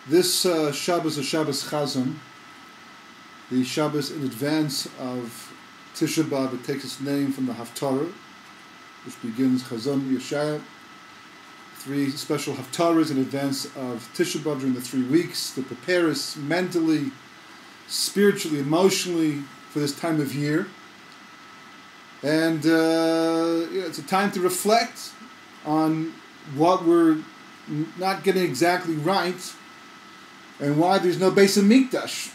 This Shabbos is Shabbos Chazon, the Shabbos in advance of Tisha B'Av. It takes its name from the Haftarah, which begins Chazon Yeshaya. 3 special Haftarahs in advance of Tisha B'Av during the 3 weeks to prepare us mentally, spiritually, emotionally for this time of year. And it's a time to reflect on what we're not getting exactly right and why there's no Beis Hamikdash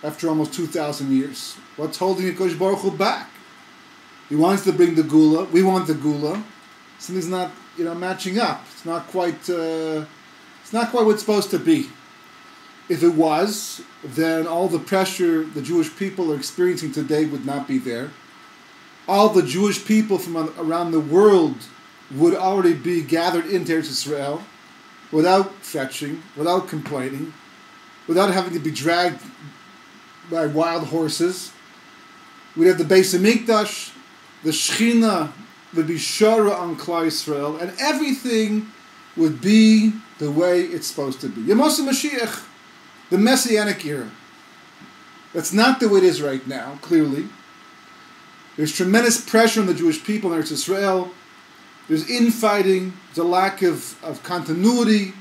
after almost 2,000 years. What's holding HaKadosh Baruch Hu back? He wants to bring the Gula. We want the Gula. Something's not, matching up. It's not quite what it's supposed to be. If it was, then all the pressure the Jewish people are experiencing today would not be there. All the Jewish people from around the world would already be gathered into Eretz Israel without fetching, without complaining, without having to be dragged by wild horses. We'd have the Beis Hamikdash, the Shechina would be Shara on Klal Yisrael, and everything would be the way it's supposed to be. Yemos HaMashiach, the Messianic era. That's not the way it is right now, clearly. There's tremendous pressure on the Jewish people in Eretz Israel. There's infighting, there's a lack of continuity,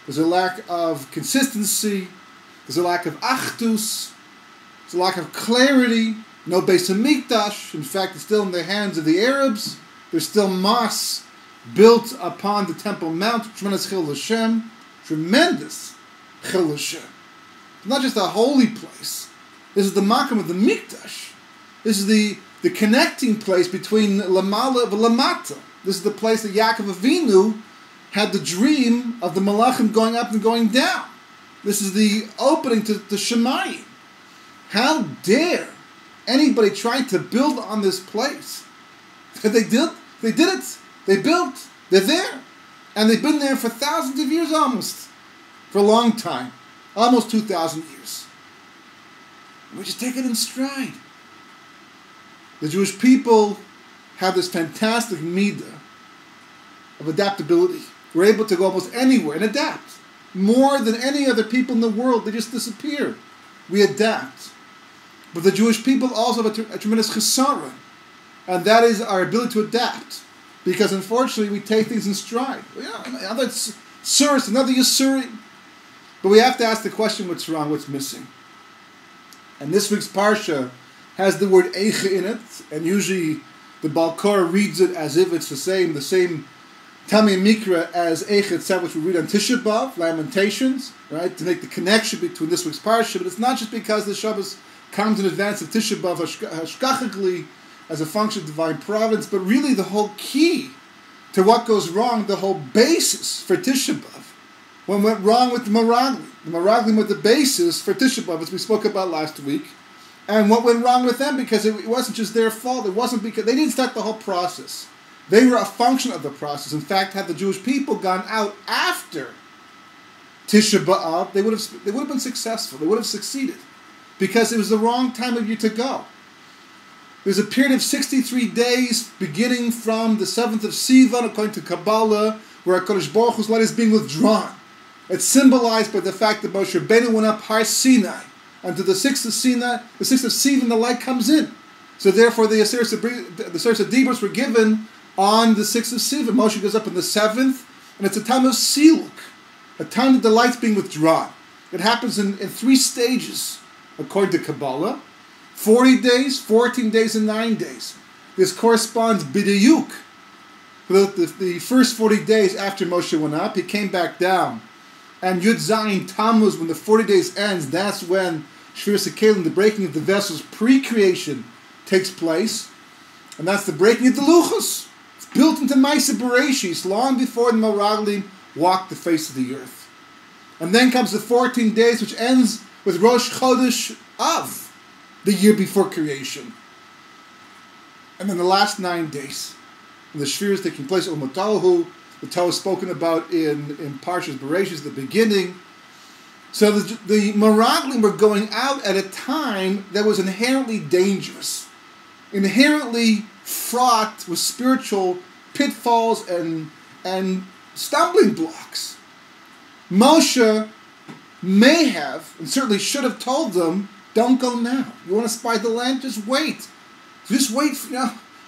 there's a lack of consistency, there's a lack of achdus, there's a lack of clarity, no Beis Hamikdash. In fact, it's still in the hands of the Arabs. There's still mosques built upon the Temple Mount, tremendous Chil Hashem, tremendous Chil Hashem. It's not just a holy place. This is the Makam of the Mikdash. This is the connecting place between Lamala and Lamata. This is the place that Yaakov Avinu had the dream of the Malachim going up and going down. This is the opening to Shemayim. How dare anybody try to build on this place? They did it. They built. They're there. And they've been there for thousands of years almost. For a long time. Almost 2,000 years. We just take it in stride. The Jewish people have this fantastic midah of adaptability. We're able to go almost anywhere and adapt. More than any other people in the world, they just disappear. We adapt. But the Jewish people also have a tremendous chesara, and that is our ability to adapt. Because unfortunately, we take things in stride. Another surus, another yisuri. But we have to ask the question, what's wrong, what's missing? And this week's parshah has the word eicha in it, and usually the Balkar reads it as if it's the same Tami Mikra as eicha itself, which we read on Tisha B'Av, Lamentations, right, to make the connection between this week's parshah. But it's not just because the Shabbos comes in advance of Tisha B'Av hashkachically as a function of divine providence, but really the whole key to what goes wrong, the whole basis for Tisha B'Av, what went wrong with the Meraglim. The Meraglim were the basis for Tisha B'Av, as we spoke about last week. And what went wrong with them? Because it wasn't just their fault. It wasn't because they didn't start the whole process. They were a function of the process. In fact, had the Jewish people gone out after Tisha B'Av, they would have been successful. They would have succeeded, because it was the wrong time of year to go. There's a period of 63 days, beginning from the 7th of Sivan, according to Kabbalah, where HaKadosh Baruch Hu's light is being withdrawn. It's symbolized by the fact that Moshe Rabbeinu went up Har Sinai. And to the 6th of Sivan, the light comes in. So therefore, the Seres Dibros were given on the 6th of Sivan. Moshe goes up on the 7th, and it's a time of Siluk, a time that the light's being withdrawn. It happens in 3 stages, according to Kabbalah. 40 days, 14 days, and 9 days. This corresponds b'diyuk. The first 40 days after Moshe went up, he came back down. And Yud Zayin Tammuz, when the 40 days ends, that's when Shviras HaKelim, the breaking of the vessels pre-creation, takes place. And that's the breaking of the Luchos. It's built into Maaseh Bereshis, long before the Meraglim walked the face of the earth. And then comes the 14 days, which ends with Rosh Chodesh Av, the year before creation. And then the last 9 days, when the Shviras is taking place, Umatalhu, the Torah is spoken about in Parashas Bereshis, the beginning. So the Meraglim were going out at a time that was inherently dangerous, inherently fraught with spiritual pitfalls and stumbling blocks. Moshe may have, and certainly should have told them, don't go now. You want to spy the land? Just wait. Just wait,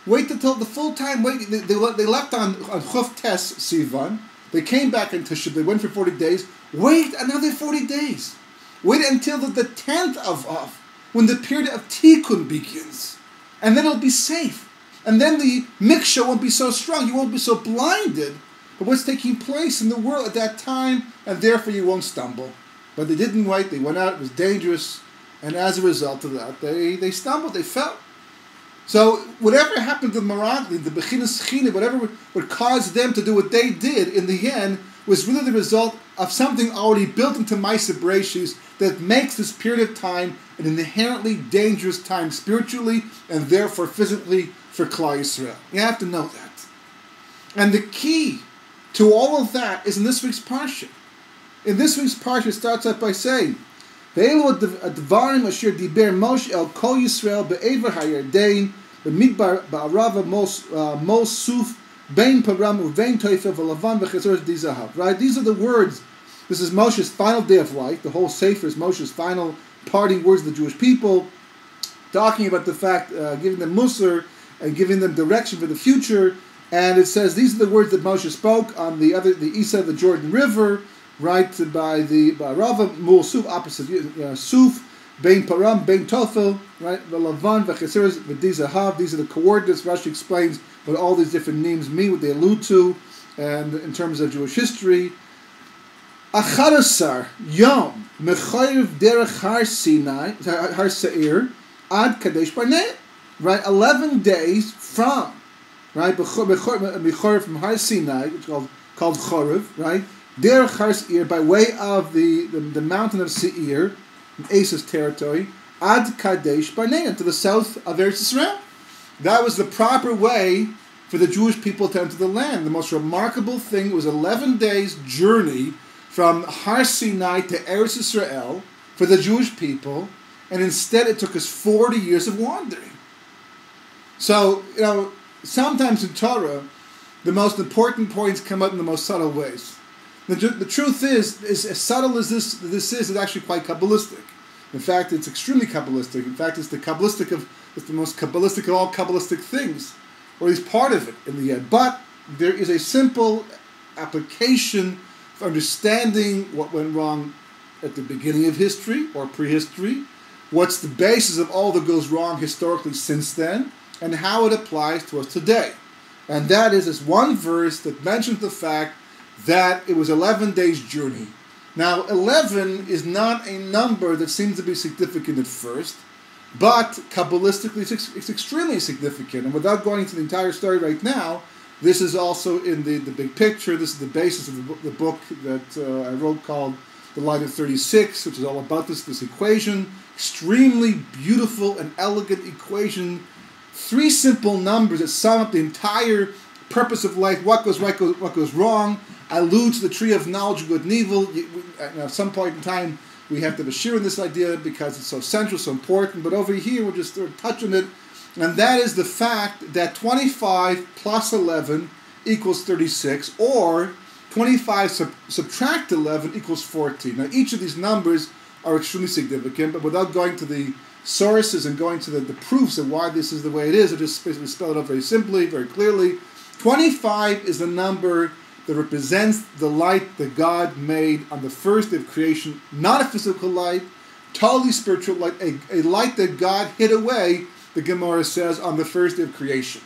wait until the full time. Wait. They left on Chuf Tes Sivan. They came back in Tisha. They went for 40 days. Wait another 40 days. Wait until the 10th of Av, when the period of Tikkun begins. And then it'll be safe. And then the miksha won't be so strong. You won't be so blinded by what's taking place in the world at that time, and therefore you won't stumble. But they didn't wait. They went out. It was dangerous. And as a result of that, they stumbled. They fell. So whatever happened to the Meraglim, the Bechinas China, whatever would cause them to do what they did in the end, was really the result of something already built into Ma'aseh Bereshis that makes this period of time an inherently dangerous time spiritually and therefore physically for Klal Yisrael. You have to know that. And the key to all of that is in this week's Parashah. In this week's Parashah, it starts out by saying, Ve'elu Devarim asher diber Moshe el kol Yisrael be'ever hayardein b'midbar ba'arava mos suf bein param uvein toifel v'lavan v'chezer dizahav. Right? These are the words. This is Moshe's final day of life. The whole Sefer is Moshe's final parting words to the Jewish people, talking about the fact, giving them musar and giving them direction for the future. And it says these are the words that Moshe spoke on the east side of the Jordan River, right by Rava Mul Suf, opposite Suf, Bein Param, Bein Tofel, right, Lavan, V'cheseres, V'dizahav. These are the coordinates. Rashi explains what all these different names mean, what they allude to, and in terms of Jewish history. Achadasar Yom Mechayev Derech Har Sinai, Har Seir, Ad Kadesh Barnea. Right, 11 days from, right, Mechayev from Har Sinai, which is called Chorev, right, Derech Har Seir, by way of the mountain of Seir, in Esau's territory, Ad Kadesh Barnea, to the south of Eretz Yisrael. That was the proper way for the Jewish people to enter the land. The most remarkable thing was 11 days journey from Har Sinai to Eretz Yisrael for the Jewish people, and instead it took us 40 years of wandering. So, sometimes in Torah, the most important points come out in the most subtle ways. The truth is, as subtle as this is, it's actually quite Kabbalistic. In fact, it's extremely Kabbalistic. In fact, it's the most Kabbalistic of all Kabbalistic things, or at least part of it in the end. But there is a simple application for understanding what went wrong at the beginning of history or prehistory, what's the basis of all that goes wrong historically since then, and how it applies to us today. And that is this one verse that mentions the fact that it was 11 days' journey. Now, 11 is not a number that seems to be significant at first, but Kabbalistically it's extremely significant. And without going into the entire story right now, this is also in the big picture. This is the basis of the book that I wrote called The Line of 36, which is all about this equation. Extremely beautiful and elegant equation. 3 simple numbers that sum up the entire purpose of life, what goes right, what goes wrong, alludes to the tree of knowledge of good and evil. At some point in time, we have to have a share in this idea because it's so central, so important. But over here, we're just touching it. And that is the fact that 25 plus 11 equals 36, or 25 subtract 11 equals 14. Now, each of these numbers are extremely significant, but without going to the sources and going to the proofs of why this is the way it is, I just basically spell it out very simply, very clearly. 25 is the number that represents the light that God made on the first day of creation, not a physical light, totally spiritual light, a light that God hid away, the Gemara says, on the first day of creation.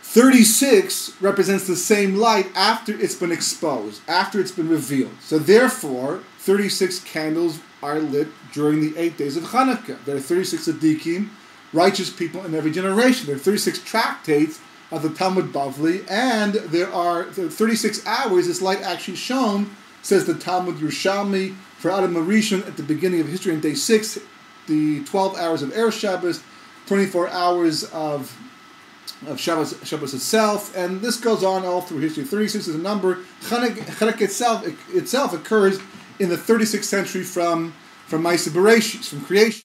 36 represents the same light after it's been exposed, after it's been revealed. So therefore, 36 candles are lit during the 8 days of Hanukkah. There are 36 tzaddikim, righteous people in every generation. There are 36 tractates of the Talmud Bavli, and there are 36 hours this light actually shone, says the Talmud Yerushalmi, for Adam Rishon at the beginning of history on day 6, the 12 hours of Erev Shabbos, 24 hours of Shabbos itself, and this goes on all through history. 36 is a number. Chanukah itself occurs in the 36th century from Ma'aseh Bereshis, from creation.